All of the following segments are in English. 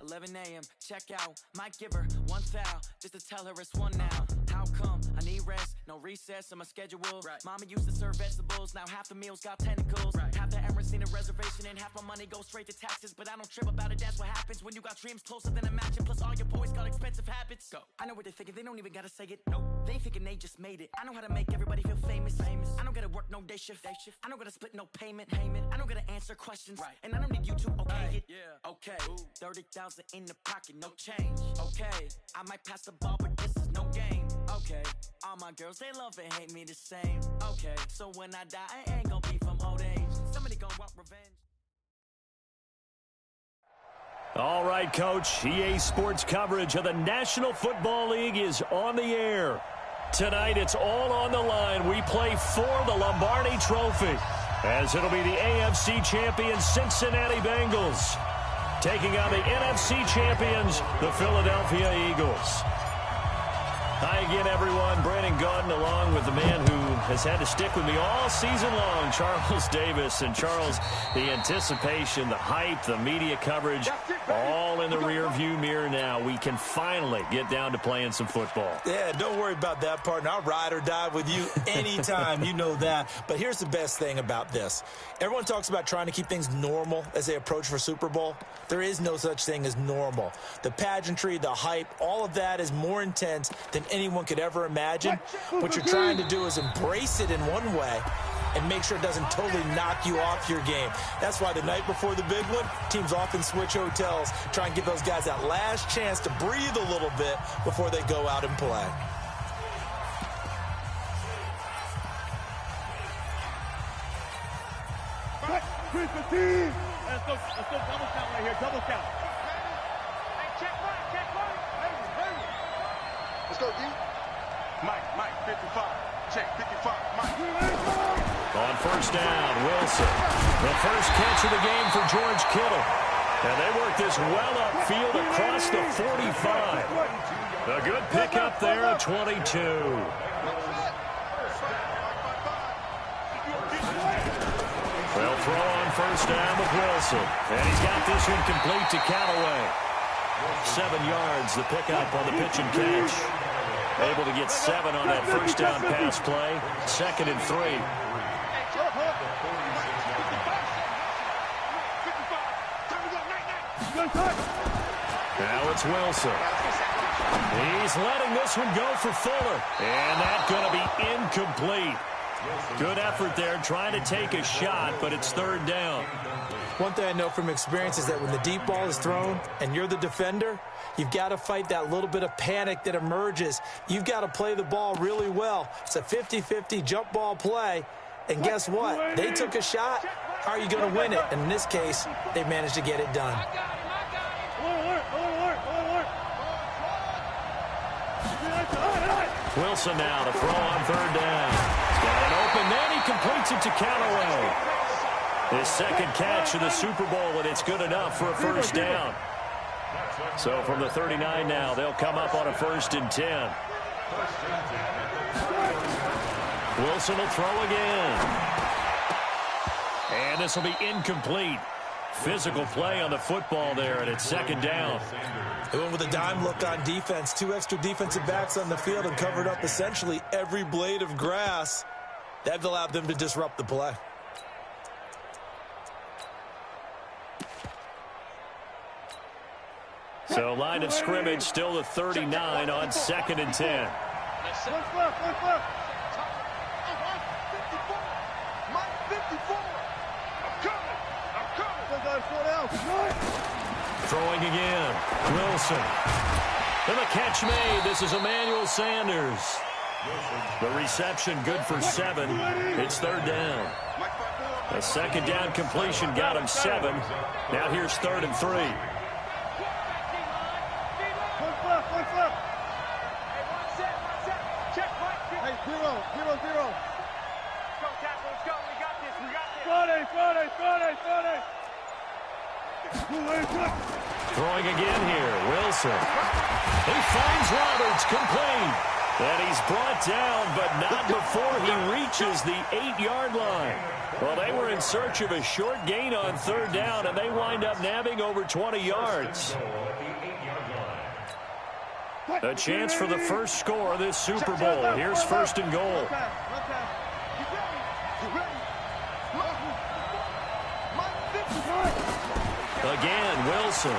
11 a.m., check out. Might give her one foul, just to tell her it's one now. How come? I need rest, no recess in my schedule. Right. Mama used to serve vegetables, now half the meals got tentacles. Right. Half the Emirates need a reservation and half my money goes straight to taxes. But I don't trip about it, that's what happens when you got dreams closer than a mansion. Plus all your boys got expensive habits. Go. I know what they're thinking, they don't even gotta say it. Nope. They thinking they just made it. I know how to make everybody feel famous. I don't gotta work no day shift. I don't gotta split no payment. I don't gotta answer questions. Right. And I don't need you to okay it. Yeah. Okay. 30,000 in the pocket, no change. Okay. I might pass the ball, but this is no game. Okay. All my girls, they love and hate me the same. Okay. So when I die, I ain't gonna be from old age. Somebody gonna want revenge. All right, Coach. EA Sports coverage of the National Football League is on the air. Tonight, it's all on the line. We play for the Lombardi Trophy, as it'll be the AFC champions Cincinnati Bengals taking on the NFC champions, the Philadelphia Eagles. Hi again, everyone. Brandon Gaudin along with the man who has had to stick with me all season long, Charles Davis. And Charles, the anticipation, the hype, the media coverage, all in the rearview mirror now. We can finally get down to playing some football. Yeah, don't worry about that, partner. I'll ride or die with you anytime. You know that. But here's the best thing about this. Everyone talks about trying to keep things normal as they approach for Super Bowl. There is no such thing as normal. The pageantry, the hype, all of that is more intense than anyone could ever imagine. What you're trying to do is embrace it in one way and make sure it doesn't totally knock you off your game. That's why the night before the big one, teams often switch hotels, try and give those guys that last chance to breathe a little bit before they go out and play. Let's go double count right here, double count. Hey, check right. Let's go, D. Mike, 55. Check, 55, Mike. On first down, Wilson. The first catch of the game for George Kittle. And they work this well upfield across the 45. A good pickup there at 22. They'll throw on first down with Wilson. And he's got this one complete to Callaway. 7 yards, the pickup on the pitch and catch. Able to get 7 on that first down pass play. 2nd and 3. Now it's Wilson. He's letting this one go for Fuller. And that's going to be incomplete. Good effort there, trying to take a shot, but it's 3rd down. One thing I know from experience is that when the deep ball is thrown and you're the defender, you've got to fight that little bit of panic that emerges. You've got to play the ball really well. It's a 50-50 jump ball play. And guess what? They took a shot. How are you going to win it? And in this case, they managed to get it done. Wilson now to throw on 3rd down. He's got it open, then he completes it to Callaway. His 2nd catch of the Super Bowl, and it's good enough for a first down. So from the 39 now, they'll come up on a 1st and 10. Wilson will throw again. And this will be incomplete. Physical play on the football there, and it's 2nd down. They went with a dime look on defense. 2 extra defensive backs on the field and covered up essentially every blade of grass. That allowed them to disrupt the play. So line of scrimmage still the 39 on 2nd and 10. Throwing again. Wilson. And the catch made. This is Emmanuel Sanders. The reception good for 7. It's 3rd down. A 2nd down completion got him 7. Now here's 3rd and 3. Throwing again here, Wilson. He finds Roberts, complete. And he's brought down, but not before he reaches the 8-yard line. Well, they were in search of a short gain on third down, and they wind up nabbing over 20 yards. A chance for the first score of this Super Bowl. Here's first and goal. Again, Wilson.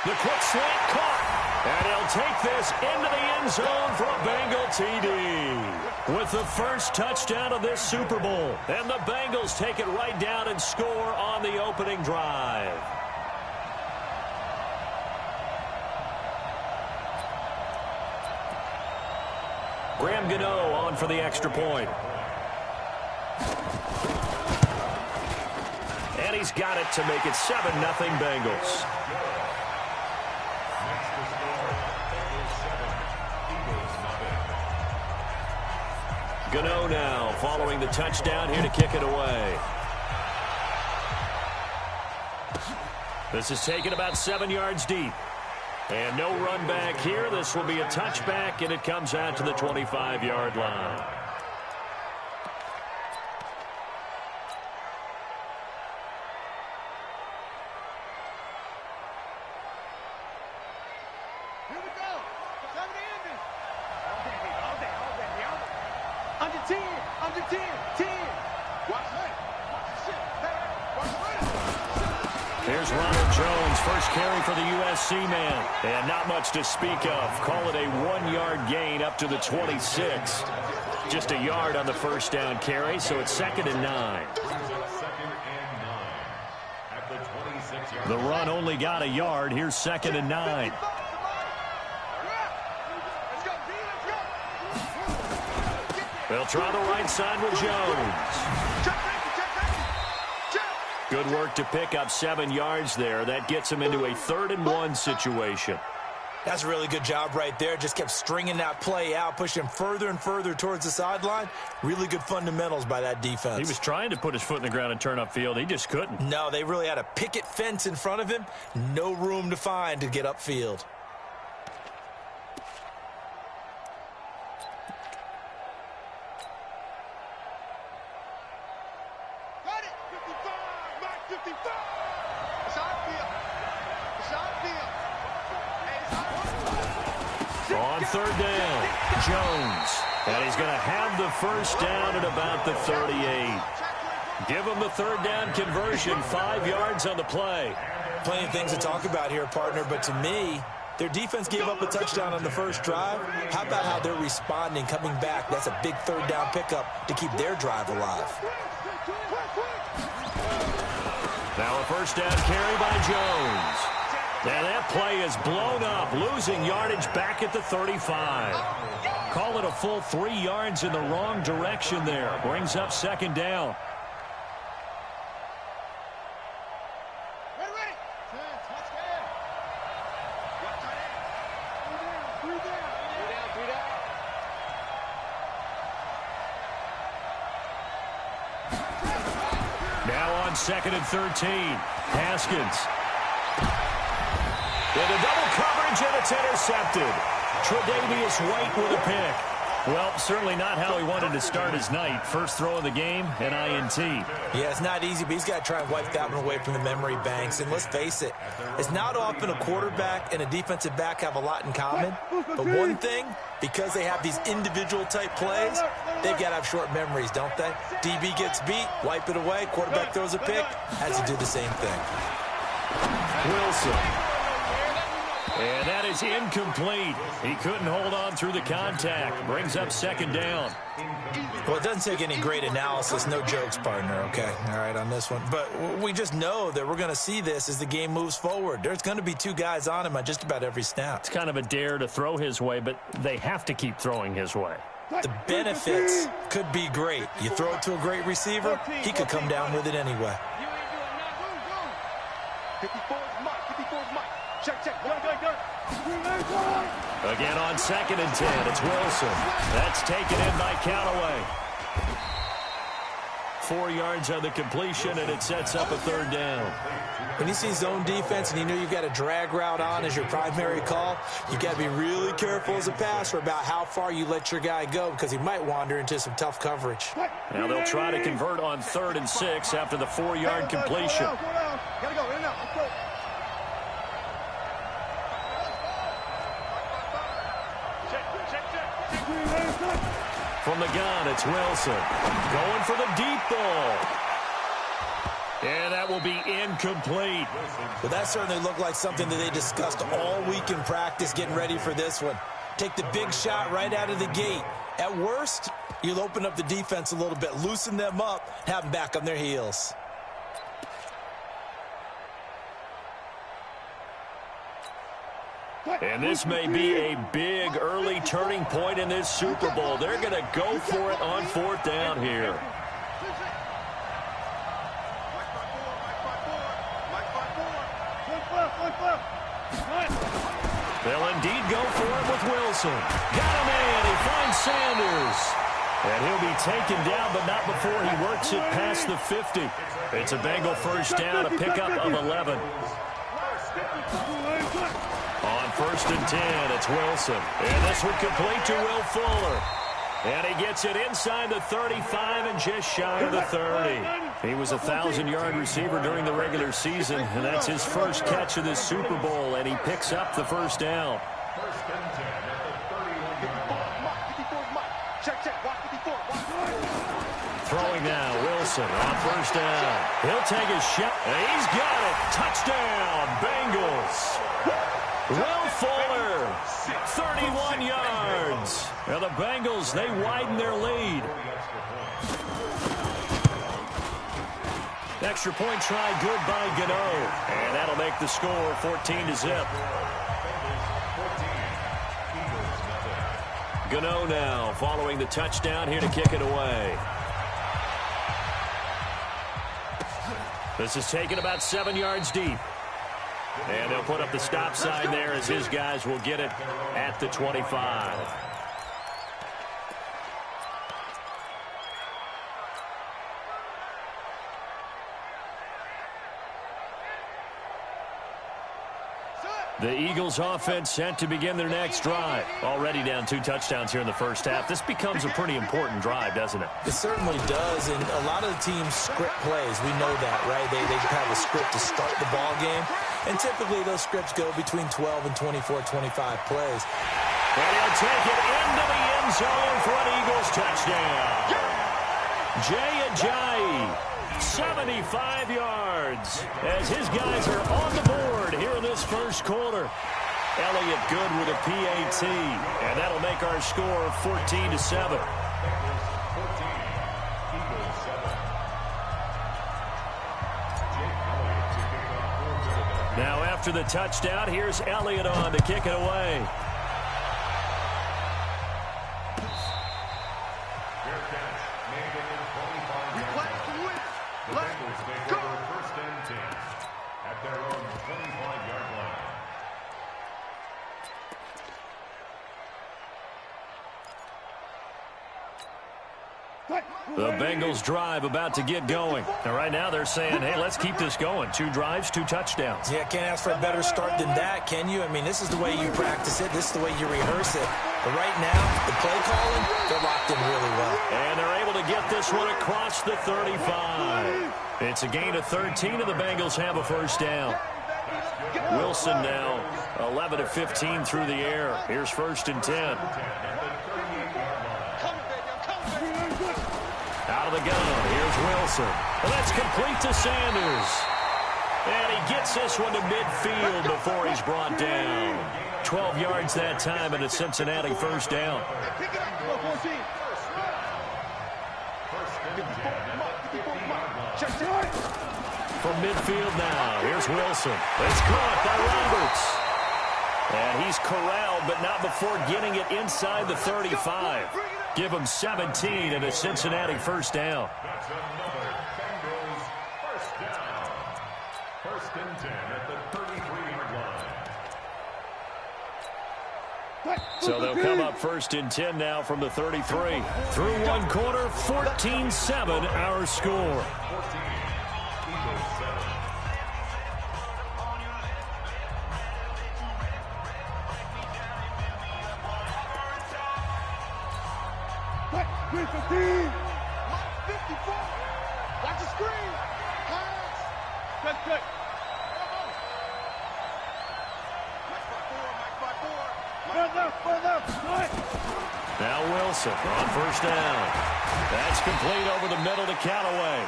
The quick slant caught. And he'll take this into the end zone for a Bengal TD. With the first touchdown of this Super Bowl. And the Bengals take it right down and score on the opening drive. Graham Gano on for the extra point. And he's got it to make it 7-0 Bengals. Gano now following the touchdown here to kick it away. This is taken about 7 yards deep. And no run back here. This will be a touchback, and it comes out to the 25-yard line. Here we go. 7 ending. All day. Under 10. 10. Watch that. Here's Ronald Jones, first carry for the USC man. And not much to speak of. Call it a 1-yard gain up to the 26. Just a yard on the first down carry, so it's 2nd and 9. The run only got a yard. Here's 2nd and 9. They'll try the right side with Jones. Good work to pick up 7 yards there. That gets him into a 3rd and 1 situation. That's a really good job right there. Just kept stringing that play out, pushing him further and further towards the sideline. Really good fundamentals by that defense. He was trying to put his foot in the ground and turn upfield. He just couldn't. No, they really had a picket fence in front of him. No room to find to get upfield. On 3rd down, Jones. And he's going to have the first down at about the 38. Give him the 3rd down conversion, 5 yards on the play. Plenty of things to talk about here, partner, but to me, their defense gave up a touchdown on the first drive. How about how they're responding, coming back? That's a big 3rd down pickup to keep their drive alive. Now a first down carry by Jones. And that play is blown up, losing yardage back at the 35. Call it a full 3 yards in the wrong direction there. Brings up 2nd down. Now on 2nd and 13. Haskins. With a double coverage, and it's intercepted. Tre'Davious White with a pick. Well, certainly not how he wanted to start his night. First throw of the game, an INT. Yeah, it's not easy, but he's got to try and wipe that one away from the memory banks. And let's face it, it's not often a quarterback and a defensive back have a lot in common. But one thing, because they have these individual type plays, they've got to have short memories, don't they? DB gets beat, wipe it away. Quarterback throws a pick, has to do the same thing. Wilson. And that is incomplete. He couldn't hold on through the contact. Brings up 2nd down. Well, it doesn't take any great analysis. No jokes, partner, okay? All right, on this one. But we just know that we're going to see this as the game moves forward. There's going to be 2 guys on him on just about every snap. It's kind of a dare to throw his way, but they have to keep throwing his way. The benefits could be great. You throw it to a great receiver, he could come down with it anyway. 54's Mike. 54's Mike. Check. Go. Again on 2nd and 10, it's Wilson. That's taken in by Callaway. 4 yards on the completion, and it sets up a 3rd down. When you see zone defense and you know you've got a drag route on as your primary call, you've got to be really careful as a passer about how far you let your guy go because he might wander into some tough coverage. Now they'll try to convert on 3rd and 6 after the 4-yard completion. Gotta go, in and out. Let's go. From the gun, it's Wilson. Going for the deep ball. And that will be incomplete. Well, that certainly looked like something that they discussed all week in practice getting ready for this one. Take the big shot right out of the gate. At worst, you'll open up the defense a little bit, loosen them up, have them back on their heels. And this may be a big early turning point in this Super Bowl. They're going to go for it on 4th down here. They'll indeed go for it with Wilson. Got him in. He finds Sanders. And he'll be taken down, but not before he works it past the 50. It's a Bengal 1st down, a pickup of 11. On 1st and 10, it's Wilson. And this one complete to Will Fuller. And he gets it inside the 35 and just shy of the 30. He was a 1,000-yard receiver during the regular season, and that's his first catch of this Super Bowl, and he picks up the 1st down. Throwing now, Wilson on 1st down. He'll take a shot, and he's got it. Touchdown, Bengals. Will Fuller, 31 yards. Now the Bengals, they widen their lead. Extra point try good by Gano. And that'll make the score 14-0. Gano now following the touchdown here to kick it away. This is taken about 7 yards deep. And they'll put up the stop sign there as his guys will get it at the 25. The Eagles offense set to begin their next drive. Already down 2 touchdowns here in the first half. This becomes a pretty important drive, doesn't it? It certainly does, and a lot of the teams script plays. We know that, right? They have a script to start the ball game, and typically those scripts go between 12 and 24, 25 plays. And he'll take it into the end zone for an Eagles touchdown. Jay Ajayi, 75 yards, as his guys are on the board here in this first quarter. Elliott good with a PAT, and that'll make our score 14-7. Now after the touchdown, here's Elliott on to kick it away. The Bengals drive about to get going. And right now they're saying, hey, let's keep this going. 2 drives, 2 touchdowns. Yeah, can't ask for a better start than that, can you? I mean, this is the way you practice it. This is the way you rehearse it. But right now, the play calling, they're locked in really well. And they're able to get this one across the 35. It's a gain of 13, and the Bengals have a 1st down. Wilson now 11 of 15 through the air. Here's 1st and 10. Out of the gun, here's Wilson. And that's complete to Sanders. And he gets this one to midfield before he's brought down. 12 yards that time, and a Cincinnati 1st down. From midfield now, here's Wilson. It's caught by Roberts. And he's corralled, but not before getting it inside the 35. Give him 17 and a Cincinnati 1st down. That's another Bengals 1st down. 1st and 10 at the 33-yard line. So they'll come up first and 10 now from the 33. Through one quarter, 14-7 our score. Watch the screen. Good. Now Wilson on first down. That's complete over the middle to Callaway.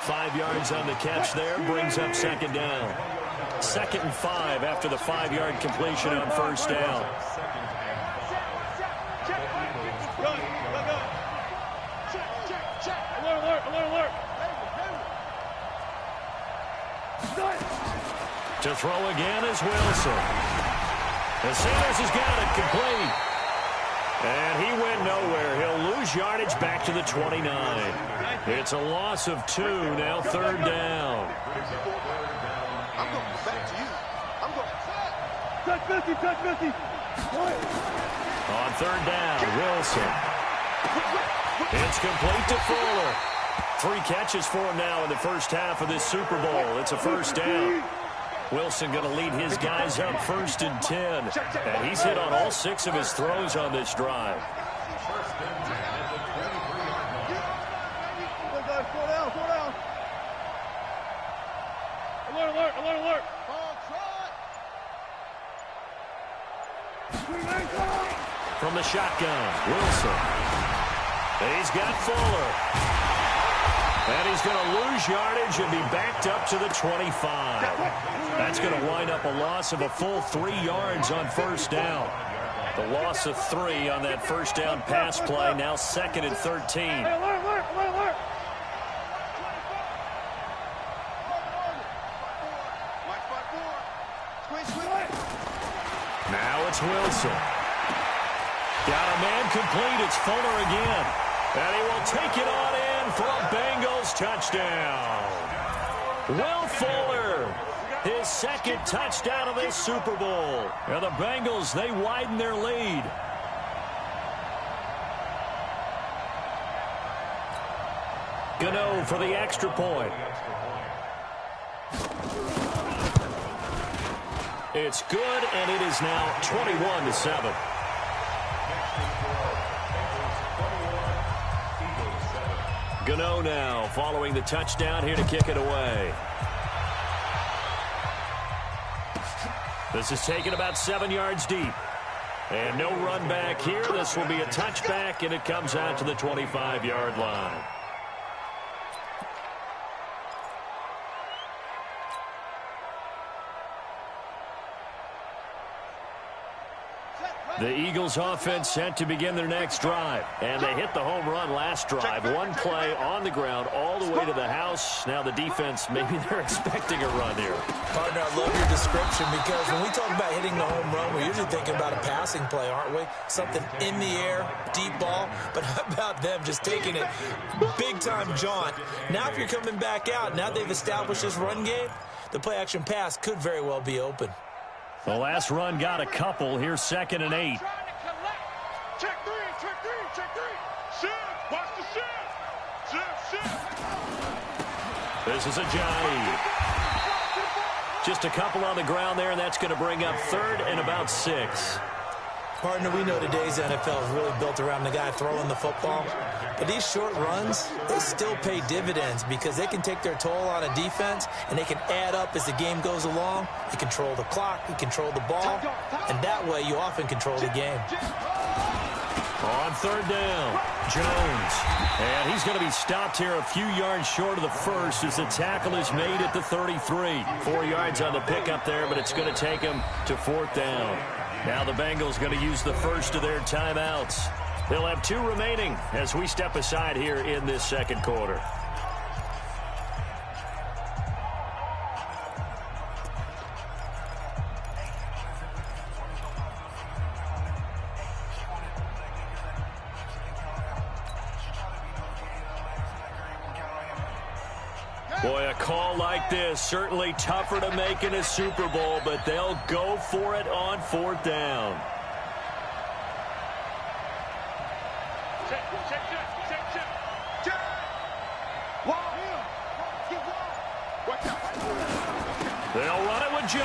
5 yards on the catch there, brings up second down. 2nd and 5 after the 5-yard completion on first down. Alert. To throw again is Wilson. And Sanders has got it complete. And he went nowhere. He'll lose yardage back to the 29. It's a loss of 2, now 3rd down. I'm going back to you. I'm going. Touch 50. On 3rd down, Wilson. It's complete to Fuller. 3 catches for him now in the first half of this Super Bowl. It's a first down. Wilson going to lead his guys up 1st and 10. And he's hit on all 6 of his throws on this drive. Alert. From the shotgun, Wilson. He's got Fuller. And he's going to lose yardage and be backed up to the 25. That's going to wind up a loss of a full 3 yards on first down. The loss of 3 on that first down pass play, now 2nd and 13. Now it's Wilson. Got a man complete. It's Fuller again. And he will take it on in for a Bengals touchdown. Will Fuller, his 2nd touchdown of this Super Bowl. And the Bengals, they widen their lead. Gano for the extra point. It's good, and it is now 21-7. Gano now following the touchdown here to kick it away. This is taken about 7 yards deep. And no run back here. This will be a touchback, and it comes out to the 25-yard line. The Eagles offense set to begin their next drive. And they hit the home run last drive. 1 play on the ground all the way to the house. Now the defense, maybe they're expecting a run here. Partner, I love your description because when we talk about hitting the home run, we're usually thinking about a passing play, aren't we? Something in the air, deep ball. But how about them just taking it big-time jaunt? Now if you're coming back out, now they've established this run game, the play-action pass could very well be open. The last run got a couple. Here's 2nd and 8. Check three. Shift. Watch the shift. This is Ajayi. Just a couple on the ground there, and that's going to bring up 3rd and about 6. Partner, we know today's NFL is really built around the guy throwing the football. But these short runs, they still pay dividends because they can take their toll on a defense, and they can add up as the game goes along. You control the clock, you control the ball, and that way you often control the game. On 3rd down, Jones. And he's going to be stopped here a few yards short of the first as the tackle is made at the 33. 4 yards on the pickup there, but it's going to take him to 4th down. Now the Bengals going to use the first of their timeouts. They'll have 2 remaining as we step aside here in this 2nd quarter. Boy, a call like this, certainly tougher to make in a Super Bowl, but they'll go for it on 4th down.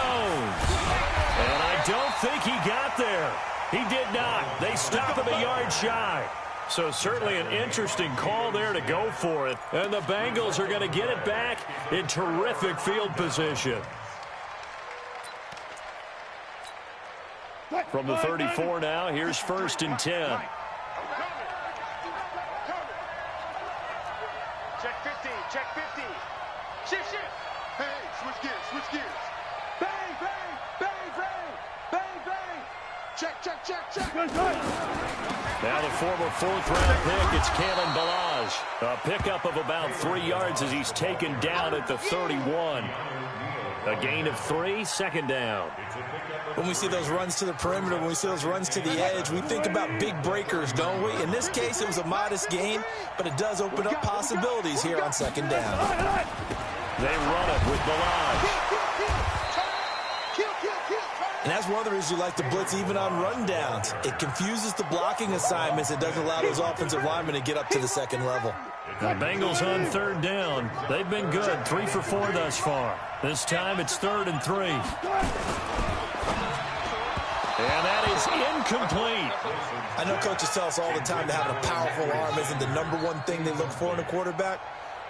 Jones. And I don't think he got there. He did not. They stop him a yard shy. So certainly an interesting call there to go for it. And the Bengals are going to get it back in terrific field position. From the 34 now, here's 1st and 10. Check 50, check 50. Shift, shift. Hey, switch gears, switch gears. Bang, bang, bang, bang, bang, bang. Check, check, check, check. Now the former 4th-round pick, it's Kalen Ballage. A pickup of about 3 yards as he's taken down at the 31. A gain of 3, 2nd down. When we see those runs to the perimeter, when we see those runs to the edge, we think about big breakers, don't we? In this case, it was a modest gain, but it does open up possibilities here on 2nd down. They run it with Ballage. And that's one of the reasons you like to blitz even on rundowns. It confuses the blocking assignments. It doesn't allow those offensive linemen to get up to the 2nd level. The Bengals on 3rd down. They've been good, 3 for 4 thus far. This time it's 3rd and 3. And that is incomplete. I know coaches tell us all the time that having a powerful arm isn't the #1 thing they look for in a quarterback.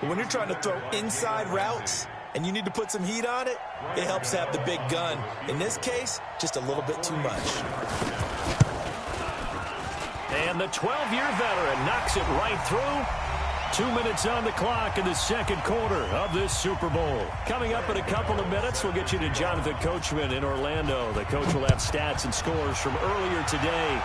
But when you're trying to throw inside routes and you need to put some heat on it, it helps to have the big gun. In this case, just a little bit too much. And the 12-year veteran knocks it right through. 2 minutes on the clock in the 2nd quarter of this Super Bowl. Coming up in a couple of minutes, we'll get you to Jonathan Coachman in Orlando. The coach will have stats and scores from earlier today.